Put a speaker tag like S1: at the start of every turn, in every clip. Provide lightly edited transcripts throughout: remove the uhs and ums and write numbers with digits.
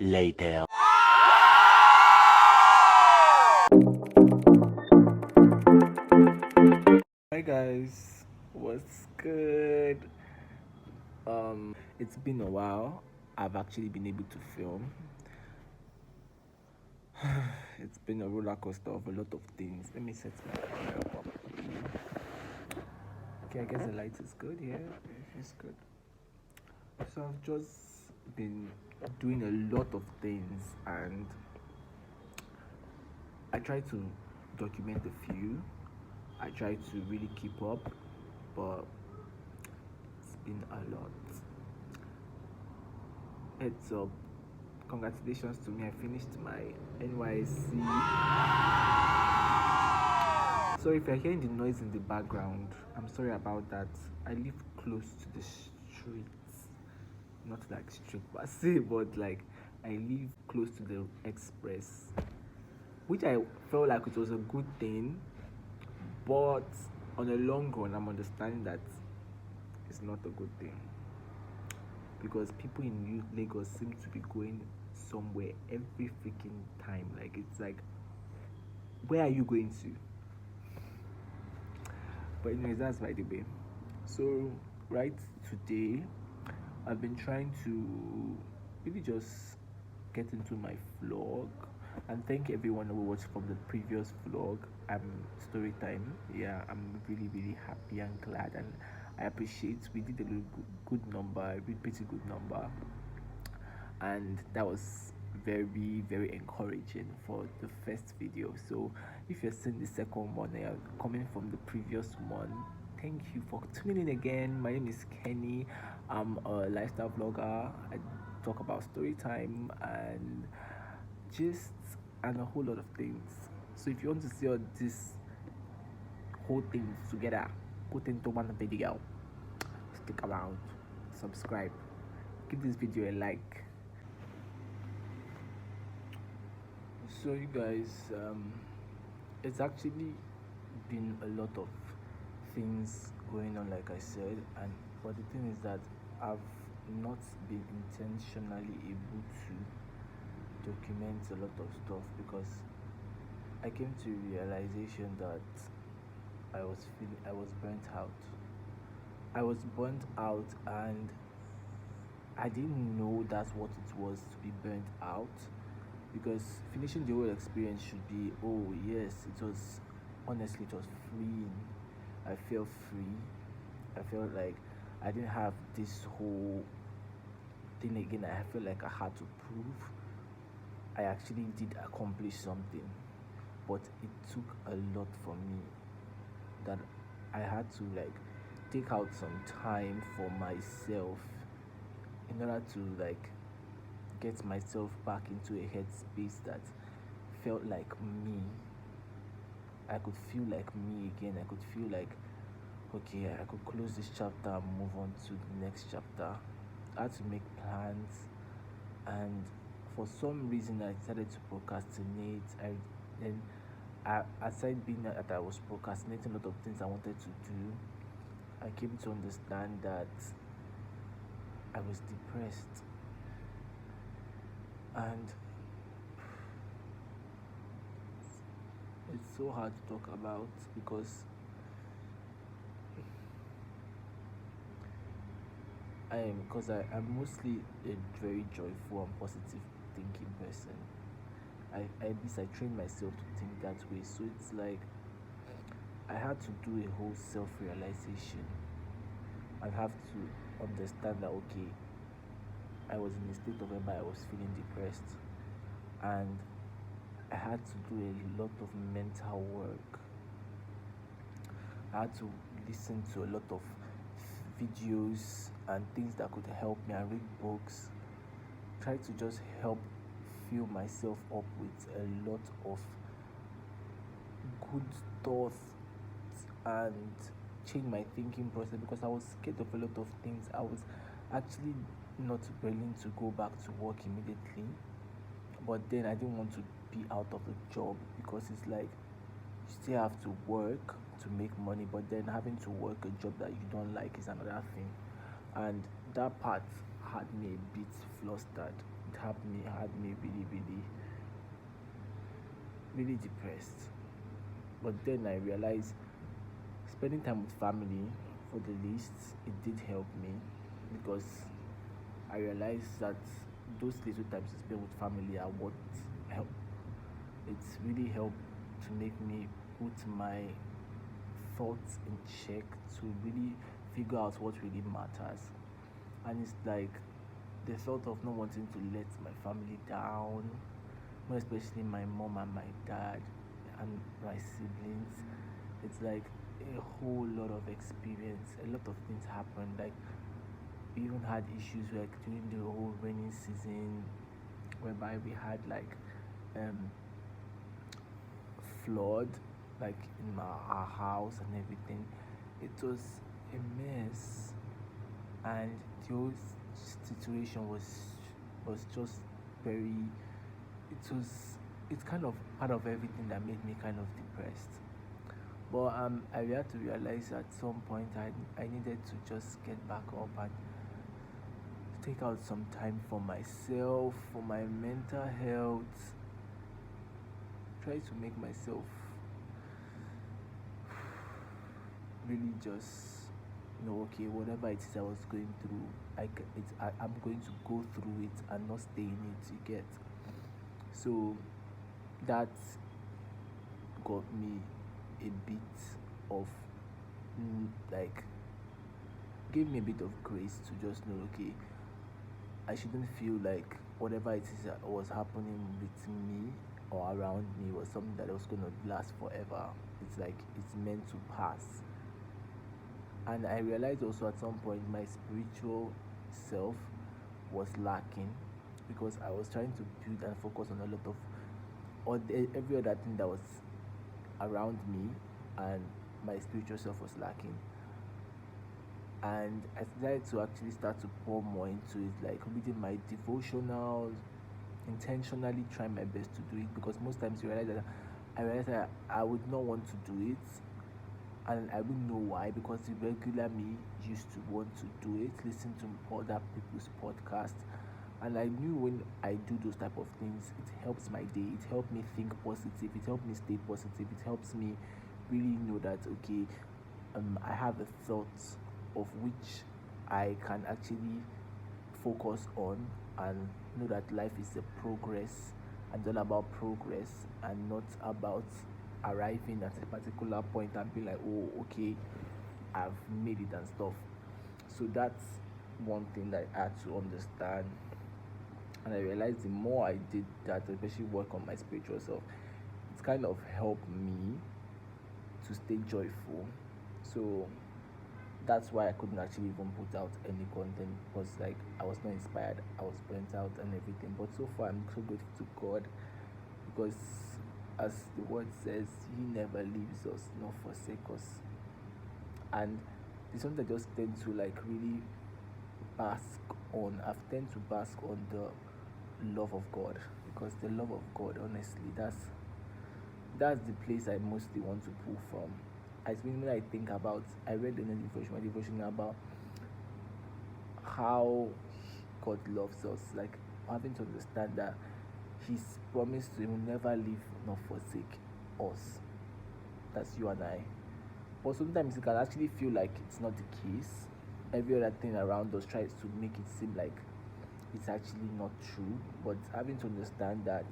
S1: later.
S2: Hi guys, what's good? It's been a while. I've actually been able to film. It's been a roller coaster of a lot of things. Let me set my camera up. Okay, I guess the light is good here. It's good. So I've just been doing a lot of things, and I try to document a few. I try to really keep up, but it's been a lot. Heads up, congratulations to me. I finished my NYC. So if you're hearing the noise in the background, I'm sorry about that. I live close to the streets, not like street per se, but like I live close to the express, which I felt like it was a good thing, but on the long run I'm understanding that it's not a good thing, because people in Lagos seem to be going somewhere every freaking time. Like, it's like, where are you going to? But anyways, that's by the way. So right today, I've been trying to really just get into my vlog, and thank everyone who watched from the previous vlog. Story time. Yeah, I'm really happy and glad, and I appreciate we did a good number, a pretty good number, and that was very encouraging for the first video. So if you're seeing the second one and you're coming from the previous one, thank you for tuning in again. My name is Kenny. I'm a lifestyle vlogger. I talk about story time and just and a whole lot of things. So if you want to see all this whole thing together put into one video, stick around, subscribe, give this video a like. So you guys, it's actually been a lot of things going on, like I said, and but the thing is that I've not been intentionally able to document a lot of stuff, because I came to realization that I was burnt out. I was burnt out, and I didn't know that's what it was to be burnt out, because finishing the whole experience should be, oh yes, it was, honestly, it was freeing. I felt free. I felt like I didn't have this whole thing again. I felt like I had to prove I actually did accomplish something, but it took a lot from me, that I had to like take out some time for myself in order to like get myself back into a headspace that felt like me. I could feel like me again. I could feel like, okay, I could close this chapter and move on to the next chapter. I had to make plans, and for some reason I decided to procrastinate. Aside being that I was procrastinating a lot of things I wanted to do, I came to understand that I was depressed. And it's so hard to talk about, because I'm mostly a very joyful and positive thinking person. At least I trained myself to think that way. So it's like I had to do a whole self-realization. I have to understand that, okay, I was in a state of whereby I was feeling depressed, and I had to do a lot of mental work. I had to listen to a lot of videos and things that could help me, and read books. Try to just help fill myself up with a lot of good thoughts and change my thinking process, because I was scared of a lot of things. I was actually not willing to go back to work immediately, but then I didn't want to be out of the job, because it's like you still have to work to make money, but then having to work a job that you don't like is another thing, and that part had me a bit flustered. it had me really, really, really depressed. But then I realized spending time with family, for the least, it did help me, because I realized that those little times I spend with family are what help. It's really helped to make me put my thoughts in check, to really figure out what really matters. And it's like the thought of not wanting to let my family down, more especially my mom and my dad and my siblings. It's like a whole lot of experience, a lot of things happened. Like we even had issues like during the whole rainy season, whereby we had like um flood, like in our house and everything. It was a mess, and the whole situation was just very. It was. It's kind of part of everything that made me kind of depressed. But I had to realize at some point I needed to just get back up and take out some time for myself, for my mental health, try to make myself really just okay, whatever it is I was going through, I'm going to go through it and not stay in it. You get. So that got me a bit of like gave me a bit of grace to just know, okay, I shouldn't feel like whatever it is that was happening with me or around me was something that was going to last forever. It's like it's meant to pass. And I realized also at some point my spiritual self was lacking, because I was trying to build and focus on a lot of every other thing that was around me, and my spiritual self was lacking. And I decided to actually start to pour more into it, like reading my devotionals, intentionally trying my best to do it, because most times I realize that I would not want to do it, and I wouldn't know why, because the regular me used to want to do it, listen to other people's podcasts, and I knew when I do those type of things, it helps my day, it helps me think positive, it helps me stay positive, it helps me really know that okay, I have a thought of which I can actually focus on, and know that life is a progress, and all about progress, and not about arriving at a particular point and being like, oh, okay, I've made it and stuff. So that's one thing that I had to understand. And I realized the more I did that, especially work on my spiritual self, it's kind of helped me to stay joyful. So that's why I couldn't actually even put out any content, because like I was not inspired, I was burnt out and everything. But so far I'm so grateful to God, because as the word says, He never leaves us nor forsake us. And it's something I just tend to like really bask on. I've tend to bask on the love of God, because the love of God, honestly, that's the place I mostly want to pull from. I mean, when I think about, I read in the devotion, my devotion about how God loves us, like having to understand that He's promised to He will never leave nor forsake us. That's you and I. But sometimes it can actually feel like it's not the case. Every other thing around us tries to make it seem like it's actually not true. But having to understand that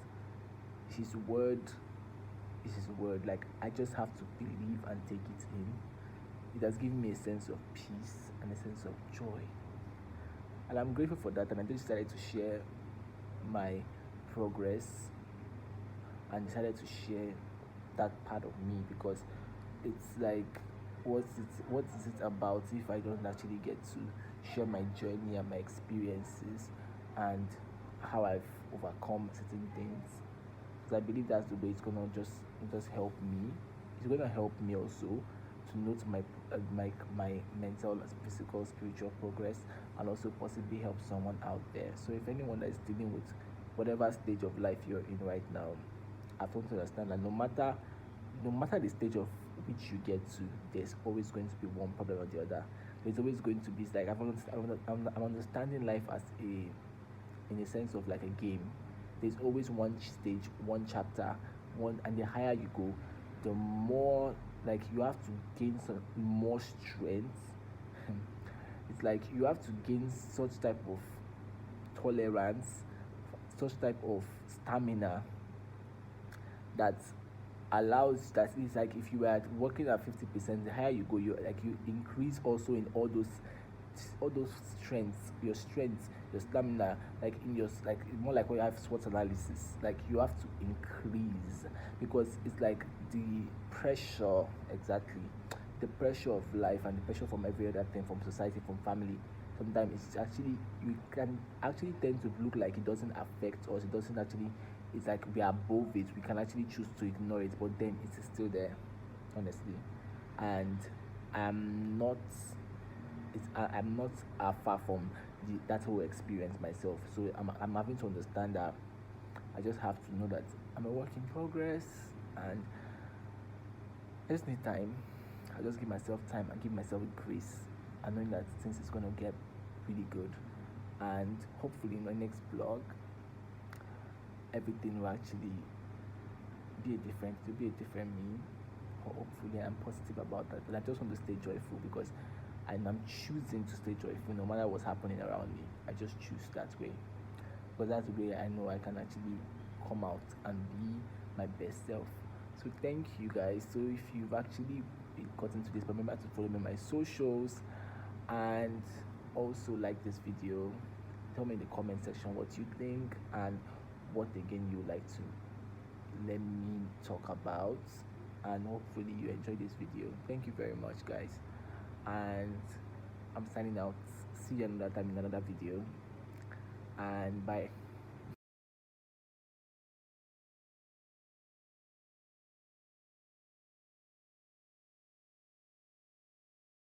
S2: His word is His word, like I just have to believe and take it in. It has given me a sense of peace and a sense of joy. And I'm grateful for that. And I just decided to share my progress, and decided to share that part of me, because it's like what is it about if I don't actually get to share my journey and my experiences, and how I've overcome certain things, because I believe that's the way it's gonna just help me. It's gonna help me also to note my mental, physical, spiritual progress, and also possibly help someone out there. So if anyone that is dealing with whatever stage of life you're in right now, I've come to understand that no matter the stage of which you get to, there's always going to be one problem or the other. There's always going to be, it's like I'm understanding life as in a sense of like a game. There's always one stage, one chapter, one, and the higher you go, the more like you have to gain some more strength. It's like you have to gain such type of tolerance, such type of stamina that allows, that is like if you were working at 50%, the higher you go, you like you increase also in all those strengths, your strengths, your stamina, like in your like more like when you have SWOT analysis, like you have to increase, because it's like the pressure, exactly, the pressure of life and the pressure from every other thing, from society, from family. Sometimes it's actually, you can actually tend to look like it doesn't affect us, it doesn't actually, it's like we are above it, we can actually choose to ignore it, but then it is still there, honestly. And I'm not, I'm not far from that whole experience myself. So I'm having to understand that I just have to know that I'm a work in progress, and I just need time. I just give myself time and give myself grace, and knowing that things is gonna get really good. And hopefully in my next vlog, everything will actually be a different, to be a different me. Hopefully I'm positive about that. But I just want to stay joyful, because I'm choosing to stay joyful no matter what's happening around me. I just choose that way, because that's the way I know I can actually come out and be my best self. So thank you guys. So if you've actually gotten to this, remember to follow me on my socials, and also like this video. Tell me in the comment section what you think, and what again you would like to let me talk about. And hopefully you enjoyed this video. Thank you very much, guys, and I'm signing out. See you another time in another video, and bye.